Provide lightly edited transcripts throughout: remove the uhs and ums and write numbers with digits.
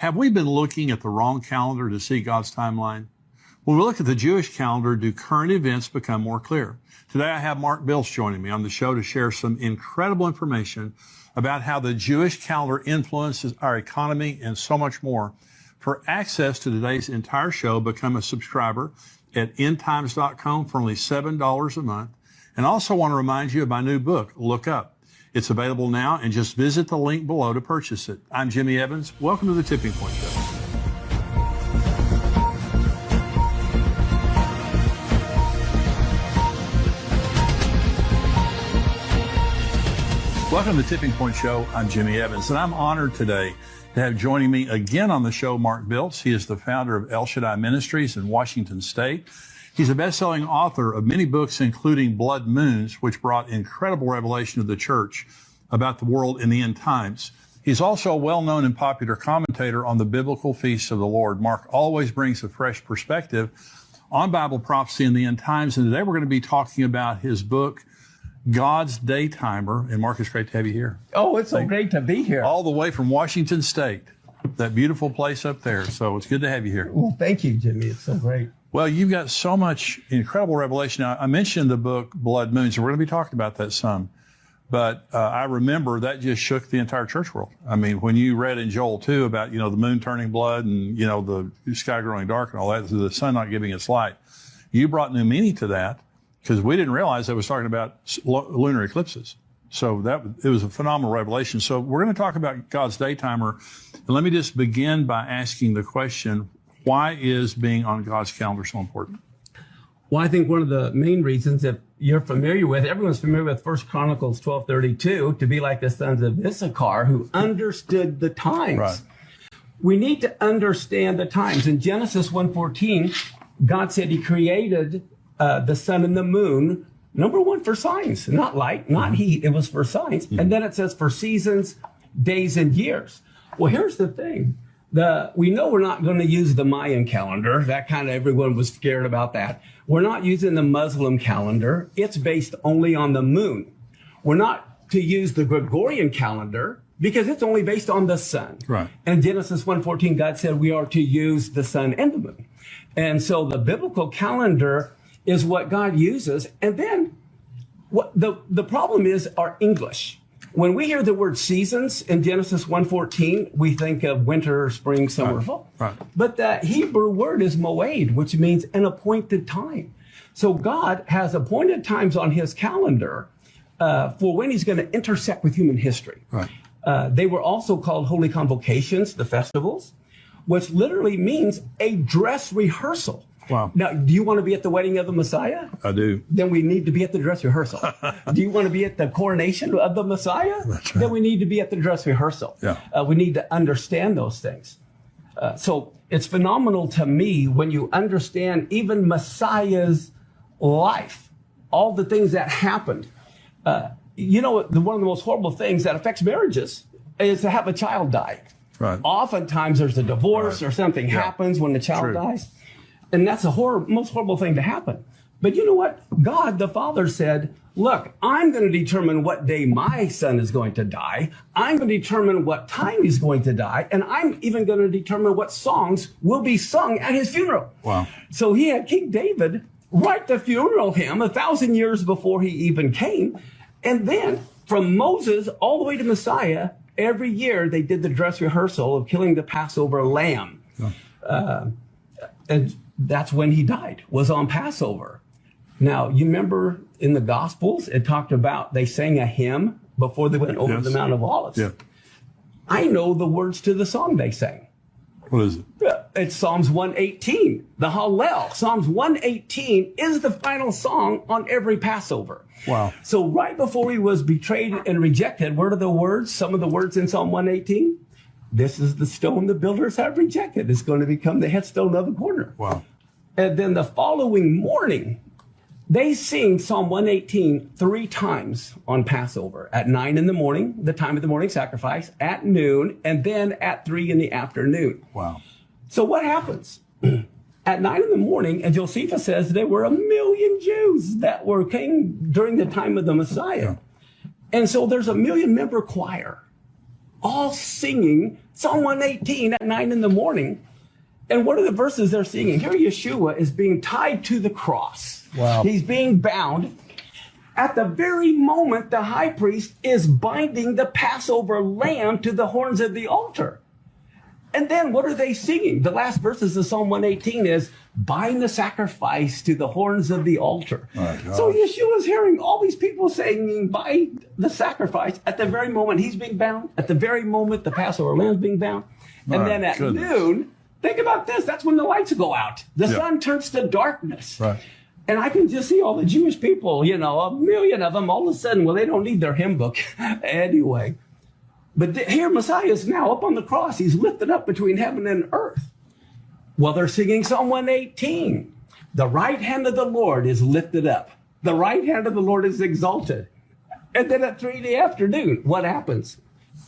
Have we been looking at the wrong calendar to see God's timeline? When we look at the Jewish calendar, do current events become more clear? Today I have Mark Bills joining me on the show to share some incredible information about how the Jewish calendar influences our economy and so much more. For access to today's entire show, become a subscriber at endtimes.com for only $7 a month. And I also want to remind you of my new book, Look Up. It's available now, and just visit the link below to purchase it. I'm Jimmy Evans. Welcome to the Tipping Point Show. Welcome to the Tipping Point Show. I'm Jimmy Evans, and I'm honored today to have joining me again on the show Mark Bills. He is the founder of El Shaddai Ministries in Washington State. He's a best-selling author of many books, including Blood Moons, which brought incredible revelation to the church about the world in the end times. He's also a well-known and popular commentator on the biblical feasts of the Lord. Mark always brings a fresh perspective on Bible prophecy in the end times, and today we're going to be talking about his book, God's Daytimer. And Mark, it's great to have you here. Oh, it's so great to be here. All the way from Washington State, that beautiful place up there. So it's good to have you here. Well, thank you, Jimmy. It's so great. Well, you've got so much incredible revelation. Now, I mentioned the book Blood Moons, and we're going to be talking about that some. But I remember that just shook the entire church world. I mean, when you read in Joel 2 about, the moon turning blood and, the sky growing dark and all that, the sun not giving its light, you brought new meaning to that because we didn't realize it was talking about lunar eclipses. So it was a phenomenal revelation. So we're going to talk about God's Daytimer. And let me just begin by asking the question, why is being on God's calendar so important? Well, I think one of the main reasons, if you're familiar with, everyone's familiar with 1 Chronicles 12:32, to be like the sons of Issachar who understood the times. Right. We need to understand the times. In Genesis 1:14, God said he created the sun and the moon, number one, for signs, not light, not heat. It was for signs. And then it says for seasons, days, and years. Well, here's the thing. We know we're not going to use the Mayan calendar. That kind of everyone was scared about that. We're not using the Muslim calendar. It's based only on the moon. We're not to use the Gregorian calendar because it's only based on the sun. Right. And Genesis 1:14, God said we are to use the sun and the moon. And so the biblical calendar is what God uses. And then what the problem is our English. When we hear the word seasons in Genesis 1:14, we think of winter, spring, summer, fall. Right. But the Hebrew word is moed, which means an appointed time. So God has appointed times on his calendar for when he's going to intersect with human history. Right. They were also called holy convocations, the festivals, which literally means a dress rehearsal. Wow. Now, do you want to be at the wedding of the Messiah? I do. Then we need to be at the dress rehearsal. Do you want to be at the coronation of the Messiah? That's right. Then we need to be at the dress rehearsal. Yeah. We need to understand those things. So it's phenomenal to me when you understand even Messiah's life, all the things that happened. One of the most horrible things that affects marriages is to have a child die. Right. Oftentimes there's a divorce or something happens when the child dies. And that's the most horrible thing to happen. But you know what? God, the Father, said, look, I'm going to determine what day my son is going to die. I'm going to determine what time he's going to die. And I'm even going to determine what songs will be sung at his funeral. Wow. So he had King David write the funeral hymn 1,000 years before he even came. And then from Moses all the way to Messiah, every year they did the dress rehearsal of killing the Passover lamb. And that's when he died, was on Passover. Now, you remember in the Gospels, it talked about they sang a hymn before they went over the Mount of Olives. Yeah. I know the words to the song they sang. What is it? It's Psalms 118, the Hallel. Psalms 118 is the final song on every Passover. Wow. So right before he was betrayed and rejected, what are the words? Some of the words in Psalm 118? This is the stone the builders have rejected. It's going to become the headstone of the corner. Wow. And then the following morning, they sing Psalm 118 3 times on Passover. At 9 in the morning, the time of the morning sacrifice, at noon, and then at 3 in the afternoon. Wow. So what happens? At 9 in the morning, and Josephus says there were 1 million Jews that came during the time of the Messiah. Yeah. And so there's a 1 million member choir all singing Psalm 118 at 9 in the morning. And one of the verses they're singing, here Yeshua is being tied to the cross. Wow. He's being bound. At the very moment, the high priest is binding the Passover lamb to the horns of the altar. And then what are they singing? The last verses of Psalm 118 is, bind the sacrifice to the horns of the altar. So Yeshua's hearing all these people saying, bind the sacrifice at the very moment he's being bound, at the very moment the Passover lamb's being bound. And then at noon, think about this, that's when the lights go out. The sun turns to darkness. Right. And I can just see all the Jewish people, you know, 1 million of them, all of a sudden, well, they don't need their hymn book anyway. But here Messiah is now up on the cross. He's lifted up between heaven and earth. Well, they're singing Psalm 118. The right hand of the Lord is lifted up. The right hand of the Lord is exalted. And then at 3 in the afternoon, what happens?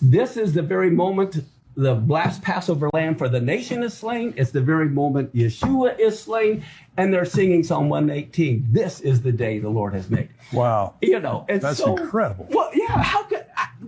This is the very moment the last Passover lamb for the nation is slain. It's the very moment Yeshua is slain. And they're singing Psalm 118. This is the day the Lord has made. Wow. You know, and that's so incredible. Well, yeah.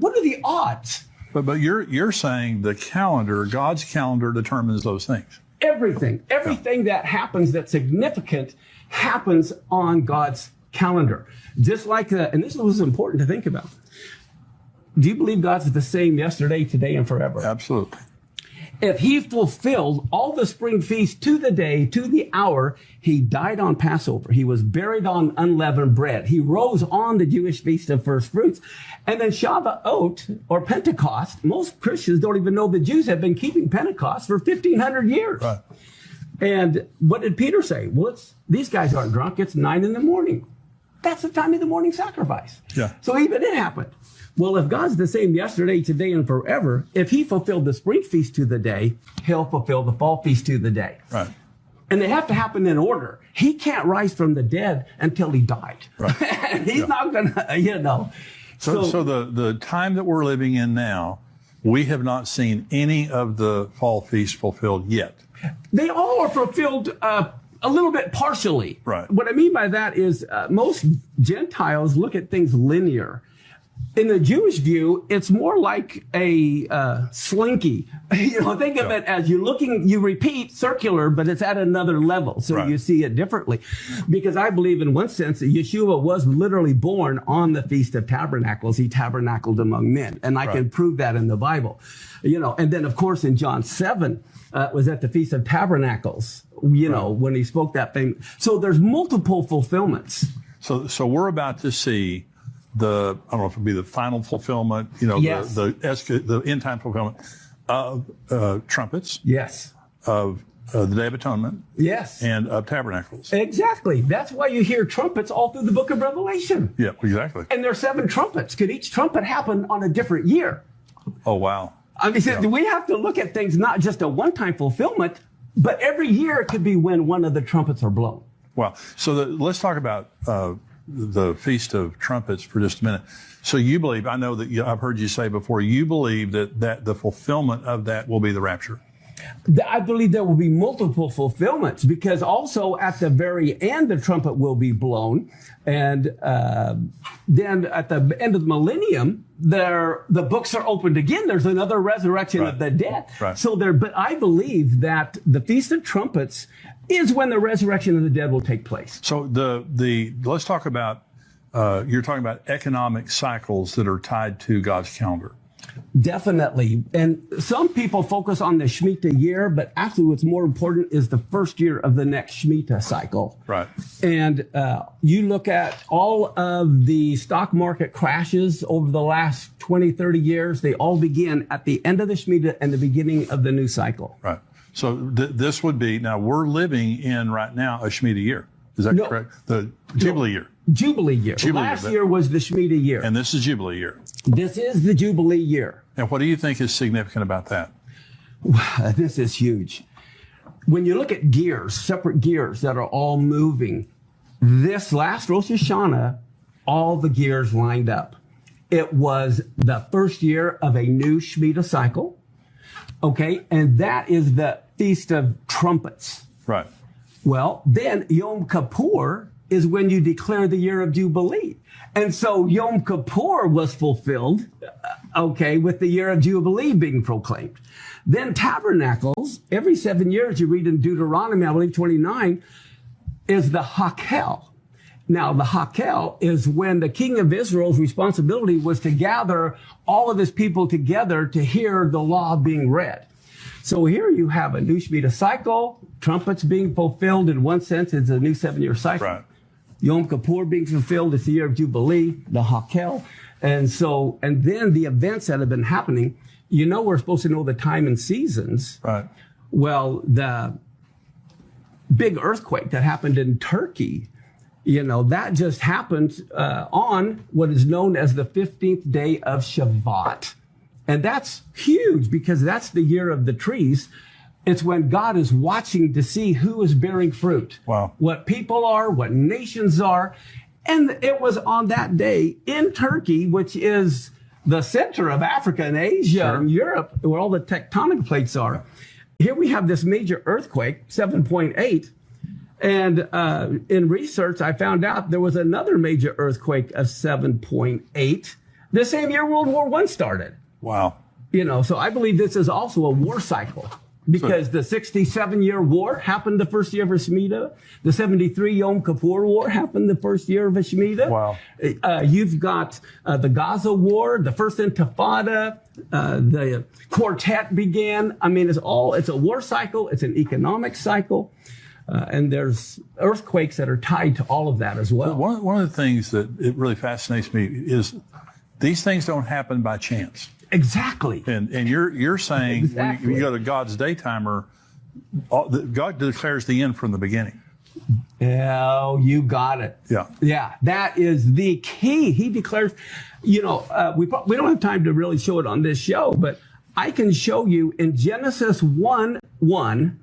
What are the odds? But you're saying the calendar, God's calendar, determines those things. Everything that happens that's significant happens on God's calendar. Just like, and this was important to think about. Do you believe God's the same yesterday, today, and forever? Absolutely. If he fulfilled all the spring feasts to the day, to the hour, he died on Passover. He was buried on unleavened bread. He rose on the Jewish feast of first fruits. And then Shavuot, or Pentecost, most Christians don't even know the Jews have been keeping Pentecost for 1,500 years. Right. And what did Peter say? Well, these guys aren't drunk. It's 9 in the morning. That's the time of the morning sacrifice. Yeah. So even it happened. Well, if God's the same yesterday, today, and forever, if he fulfilled the spring feast to the day, he'll fulfill the fall feast to the day. Right. And they have to happen in order. He can't rise from the dead until he died. Right. And he's not going to, you know. So the time that we're living in now, we have not seen any of the fall feasts fulfilled yet. They all are fulfilled a little bit partially. Right. What I mean by that is most Gentiles look at things linear. In the Jewish view, it's more like a slinky. You know, think of it as you repeat circular, but it's at another level. So you see it differently. Because I believe in one sense that Yeshua was literally born on the Feast of Tabernacles. He tabernacled among men. And I can prove that in the Bible. You know, and then of course in John 7, was at the Feast of Tabernacles, you know, when he spoke that thing. So there's multiple fulfillments. So we're about to see I don't know if it'll be the final fulfillment, you know, the end time fulfillment of trumpets. Yes. Of the Day of Atonement. Yes. And of Tabernacles. Exactly. That's why you hear trumpets all through the book of Revelation. Yeah, exactly. And there's 7 trumpets. Could each trumpet happen on a different year? Oh, wow. I mean, we have to look at things not just a one-time fulfillment, but every year it could be when one of the trumpets are blown. Wow. So let's talk about the Feast of Trumpets for just a minute. So you believe, I know that I've heard you say before, you believe that the fulfillment of that will be the rapture. I believe there will be multiple fulfillments because also at the very end, the trumpet will be blown. And then at the end of the millennium, the books are opened again. There's another resurrection of the dead. Right. But I believe that the Feast of Trumpets is when the resurrection of the dead will take place. So let's talk about, you're talking about economic cycles that are tied to God's calendar. Definitely. And some people focus on the Shemitah year, but actually what's more important is the first year of the next Shemitah cycle. Right. And you look at all of the stock market crashes over the last 20, 30 years, they all begin at the end of the Shemitah and the beginning of the new cycle. Right. So this would be, now we're living in right now a Shemitah year. Is that correct? The Jubilee year. Jubilee year. Last year was the Shemitah year. And this is Jubilee year. This is the Jubilee year. And what do you think is significant about that? This is huge. When you look at gears, separate gears that are all moving, this last Rosh Hashanah, all the gears lined up. It was the first year of a new Shemitah cycle. Okay, and that is the Feast of Trumpets. Right. Well, then Yom Kippur is when you declare the year of Jubilee. And so Yom Kippur was fulfilled, with the year of Jubilee being proclaimed. Then tabernacles, every 7 years, you read in Deuteronomy, I believe 29, is the Hakel. Now, the Hakel is when the king of Israel's responsibility was to gather all of his people together to hear the law being read. So here you have a new Shemitah cycle, trumpets being fulfilled in one sense, it's a new 7-year cycle. Right. Yom Kippur being fulfilled, it's the year of Jubilee, the Hakel. And then the events that have been happening, we're supposed to know the time and seasons. Right. Well, the big earthquake that happened in Turkey, that just happened on what is known as the 15th day of Shavuot. And that's huge because that's the year of the trees. It's when God is watching to see who is bearing fruit. Wow. What people are, what nations are. And it was on that day in Turkey, which is the center of Africa and Asia and Europe, where all the tectonic plates are. Here we have this major earthquake, 7.8. And in research, I found out there was another major earthquake of 7.8 the same year World War I started. Wow. So I believe this is also a war cycle because the 67-year war happened the first year of a Shemitah. The 73 Yom Kippur war happened the first year of a Shemitah. Wow. You've got the Gaza war, the first Intifada, the quartet began. I mean, it's a war cycle. It's an economic cycle. And there's earthquakes that are tied to all of that as well. One of the things that it really fascinates me is these things don't happen by chance. Exactly. And you're saying Exactly. when you go to God's daytimer, God declares the end from the beginning. Oh, you got it. Yeah. Yeah, that is the key. He declares, we don't have time to really show it on this show, but I can show you in Genesis 1:1,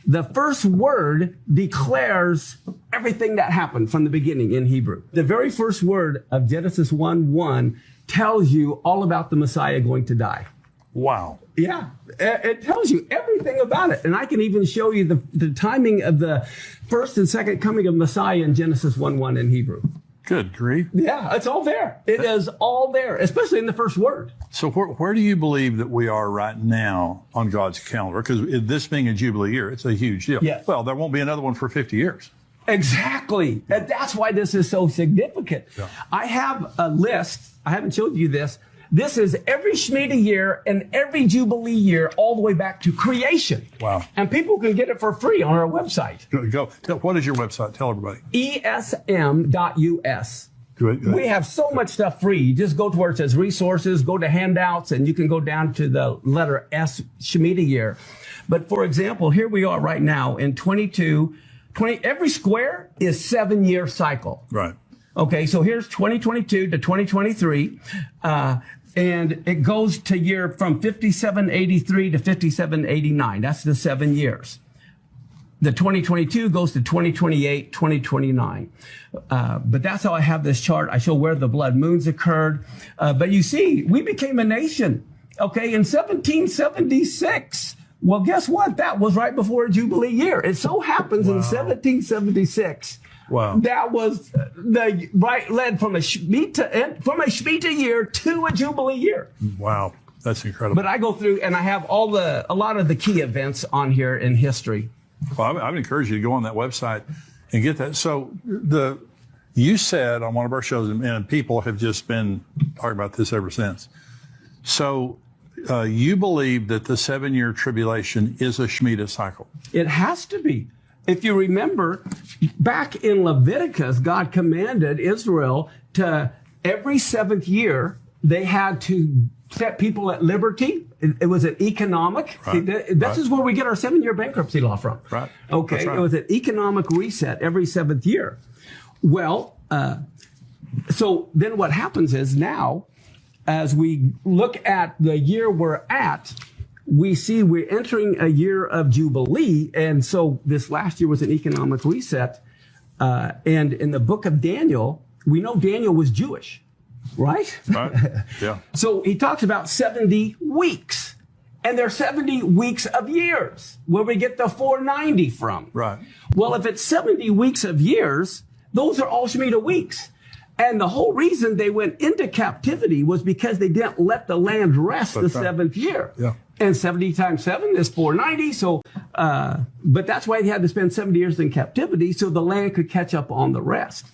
the first word declares everything that happened from the beginning in Hebrew. The very first word of Genesis 1:1 tells you all about the Messiah going to die. Wow. Yeah, it tells you everything about it. And I can even show you the timing of the first and second coming of Messiah in Genesis 1:1 in Hebrew. Good grief. Yeah, it's all there. It is all there, especially in the first word. So where do you believe that we are right now on God's calendar? Because this being a Jubilee year, it's a huge deal. Yes. Well, there won't be another one for 50 years. Exactly. And that's why this is so significant. Yeah. I have a list. I haven't showed you this. This is every Shemitah year and every Jubilee year all the way back to creation. Wow. And people can get it for free on our website. What is your website? Tell everybody. ESM.us. Good. We have so much stuff free. You just go to where it says resources, go to handouts, and you can go down to the letter S, Shemitah year. But for example, here we are right now in 20, every square is 7-year cycle. Right. Okay, so here's 2022 to 2023, and it goes to year from 5783 to 5789. That's the 7 years. The 2022 goes to 2028, 2029. But that's how I have this chart. I show where the blood moons occurred. But you see, we became a nation, okay, in 1776. Well, guess what? That was right before a Jubilee year. It so happens in 1776. Wow. That was led from a Shemitah year to a Jubilee year. Wow. That's incredible. But I go through and I have a lot of the key events on here in history. Well, I would encourage you to go on that website and get that. So you said on one of our shows, and people have just been talking about this ever since. So you believe that the 7-year tribulation is a Shemitah cycle? It has to be. If you remember, back in Leviticus, God commanded Israel to every 7th year, they had to set people at liberty. It was an economic. Right. This is where we get our 7-year bankruptcy law from. Right. Okay. Right. It was an economic reset every 7th year. Well, so then what happens is now, as we look at the year we're at, we see we're entering a year of Jubilee. And so this last year was an economic reset. And in the book of Daniel, we know Daniel was Jewish, right? Right. Yeah. So he talks about 70 weeks. And they're 70 weeks of years, where we get the 490 from. Right. Well, if it's 70 weeks of years, Those are all Shemitah weeks. And the whole reason they went into captivity was because they didn't let the land rest the seventh year. Yeah. And 70 times 7 is 490. So, but that's why they had to spend 70 years in captivity so the land could catch up on the rest.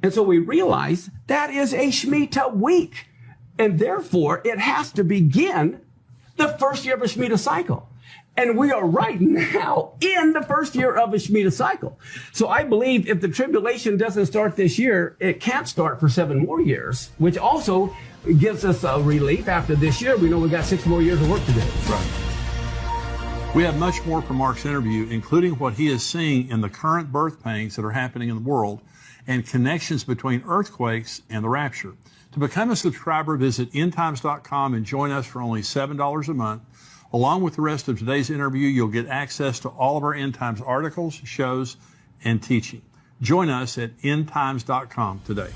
And so we realize that is a Shemitah week. And therefore, it has to begin the first year of a Shemitah cycle. And we are right now in the first year of a Shemitah cycle. So I believe if the tribulation doesn't start this year, it can't start for 7 more years, which also gives us a relief after this year. We know we got 6 more years of work to do. Right. We have much more from Mark's interview, including what he is seeing in the current birth pangs that are happening in the world and connections between earthquakes and the rapture. To become a subscriber, visit endtimes.com and join us for only $7 a month. Along with the rest of today's interview, you'll get access to all of our End Times articles, shows, and teaching. Join us at endtimes.com today.